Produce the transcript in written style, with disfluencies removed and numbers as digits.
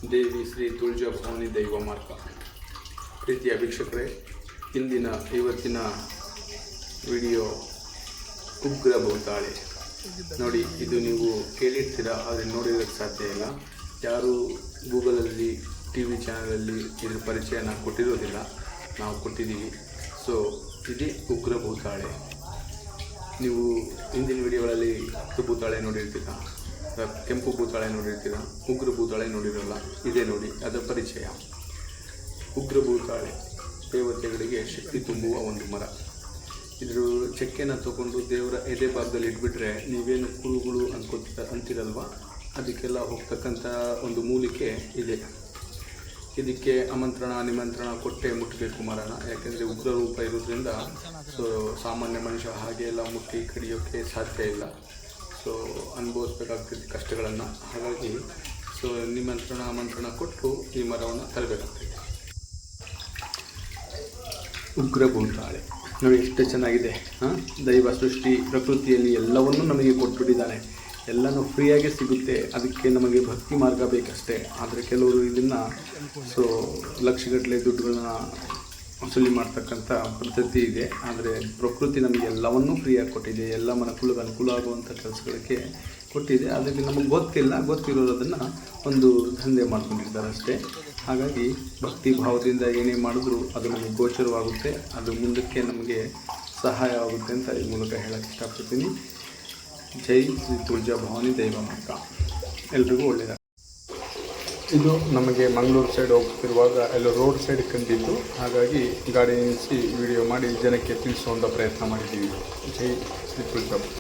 ದೇವಿ ಶ್ರೀ ತುಳಜಾ ಭವಾನಿ ದೈವ ಮಾರ್ಗ. ಪ್ರೀತಿಯ ವೀಕ್ಷಕರೇ, ಇವತ್ತಿನ ವಿಡಿಯೋ ಉಗ್ರ ಭೂತಾಳೆ. ನೋಡಿ, ಇದು ನೀವು ಕೇಳಿರ್ತೀರ, ಆದರೆ ನೋಡಿರೋಕ್ಕೆ ಸಾಧ್ಯ ಇಲ್ಲ. ಯಾರು ಗೂಗಲಲ್ಲಿ ಟಿ ವಿ ಚಾನಲಲ್ಲಿ ಇದ್ರ ಪರಿಚಯನ ಕೊಟ್ಟಿರೋದಿಲ್ಲ, ನಾವು ಕೊಟ್ಟಿದ್ದೀವಿ. ಸೊ ಇದೇ ಉಗ್ರ ಭೂತಾಳೆ. ನೀವು ಹಿಂದಿನ ವಿಡಿಯೋಗಳಲ್ಲಿ ಭೂತಾಳೆ ನೋಡಿರ್ತೀರ, ಕೆಂಪು ಭೂತಾಳೆ ನೋಡಿರ್ತೀರ, ಉಗ್ರ ಭೂತಾಳೆ ನೋಡಿರೋಲ್ಲ. ಇದೇ ನೋಡಿ ಅದರ ಪರಿಚಯ. ಉಗ್ರ ಭೂತಾಳೆ ದೇವತೆಗಳಿಗೆ ಶಕ್ತಿ ತುಂಬುವ ಒಂದು ಮರ. ಇದ್ರ ಚಕ್ಕೆನ ತಗೊಂಡು ದೇವರ ಎದೆ ಭಾಗದಲ್ಲಿ ಇಟ್ಬಿಟ್ರೆ ನೀವೇನು ಕುರುಗಳು ಅಂತಿರಲ್ವ, ಅದಕ್ಕೆಲ್ಲ ಹೋಗ್ತಕ್ಕಂಥ ಒಂದು ಮೂಲಿಕೆ ಇದೆ. ಇದಕ್ಕೆ ಆಮಂತ್ರಣ ನಿಮಂತ್ರಣ ಕೊಟ್ಟೆ ಮುಟ್ಟಬೇಕು ಮರನ, ಯಾಕೆಂದರೆ ಉಗ್ರ ರೂಪ ಇರೋದ್ರಿಂದ ಸೊ ಸಾಮಾನ್ಯ ಮನುಷ್ಯ ಹಾಗೆ ಎಲ್ಲ ಮುಟ್ಟಿ ಕಡಿಯೋಕ್ಕೆ ಸಾಧ್ಯ ಇಲ್ಲ. ಸೊ ಅನುಭವಿಸ್ಬೇಕಾಗ್ತದೆ ಕಷ್ಟಗಳನ್ನು. ಹಾಗಾಗಿ ಸೊ ನಿಮಂತ್ರಣ ಆಮಂತ್ರಣ ಕೊಟ್ಟು ಈ ಮರವನ್ನು ತರಬೇಕಾಗ್ತದೆ. ಉಗ್ರ ಭೂತಾಳೆ ನೋಡಿ ಎಷ್ಟು ಚೆನ್ನಾಗಿದೆ. ದೈವ ಸೃಷ್ಟಿ ಪ್ರಕೃತಿಯಲ್ಲಿ ಎಲ್ಲವನ್ನೂ ನಮಗೆ ಕೊಟ್ಬಿಟ್ಟಿದ್ದಾನೆ. ಎಲ್ಲನೂ ಫ್ರೀಯಾಗಿ ಸಿಗುತ್ತೆ. ಅದಕ್ಕೆ ನಮಗೆ ಭಕ್ತಿ ಮಾರ್ಗ ಬೇಕಷ್ಟೇ. ಆದರೆ ಕೆಲವರು ಇದನ್ನು ಸೊ ಲಕ್ಷಗಟ್ಟಲೆ ದುಡ್ಡುಗಳನ್ನ ವಸೂಲಿ ಮಾಡ್ತಕ್ಕಂಥ ಪದ್ಧತಿ ಇದೆ. ಆದರೆ ಪ್ರಕೃತಿ ನಮಗೆ ಎಲ್ಲವನ್ನೂ ಫ್ರೀಯಾಗಿ ಕೊಟ್ಟಿದೆ. ಎಲ್ಲ ಮನುಕುಲಕ್ಕೆ ಅನುಕೂಲ ಆಗುವಂಥ ಕೆಲಸಗಳಿಗೆ ಕೊಟ್ಟಿದೆ. ಅದಕ್ಕೆ ನಮಗೆ ಗೊತ್ತಿರೋರು ಅದನ್ನು ಒಂದು ದಂಧೆ ಮಾಡ್ಕೊಂಡಿದ್ದಾರೆ ಅಷ್ಟೇ. ಹಾಗಾಗಿ ಭಕ್ತಿ ಭಾವದಿಂದ ಏನೇ ಮಾಡಿದ್ರೂ ಅದು ನಮಗೆ ಗೋಚರವಾಗುತ್ತೆ, ಅದು ಮುಂದಕ್ಕೆ ನಮಗೆ ಸಹಾಯವಾಗುತ್ತೆ ಅಂತ ಈ ಮೂಲಕ ಹೇಳೋಕ್ಕೆ ಇಷ್ಟಪಡ್ತೀನಿ. ಜೈ ಶ್ರೀ ತುಳಜಾ ಭವಾನಿ ದೈವ ಮಾರ್ಗ. ಎಲ್ರಿಗೂ ಒಳ್ಳೆಯದು. ಇದು ನಮಗೆ ಮಂಗಳೂರು ಸೈಡ್ ಹೋಗ್ತಿರುವಾಗ ಎಲ್ಲ ರೋಡ್ ಸೈಡ್ ಕಂಡಿದ್ದು, ಹಾಗಾಗಿ ಗಾಡಿ ನಿಲ್ಲಿಸಿ ವಿಡಿಯೋ ಮಾಡಿ ಜನಕ್ಕೆ ತಿಳಿಸುವಂಥ ಪ್ರಯತ್ನ ಮಾಡಿದ್ದೀವಿ. ಜೈ ಶ್ರೀ ತುಳಜಾ.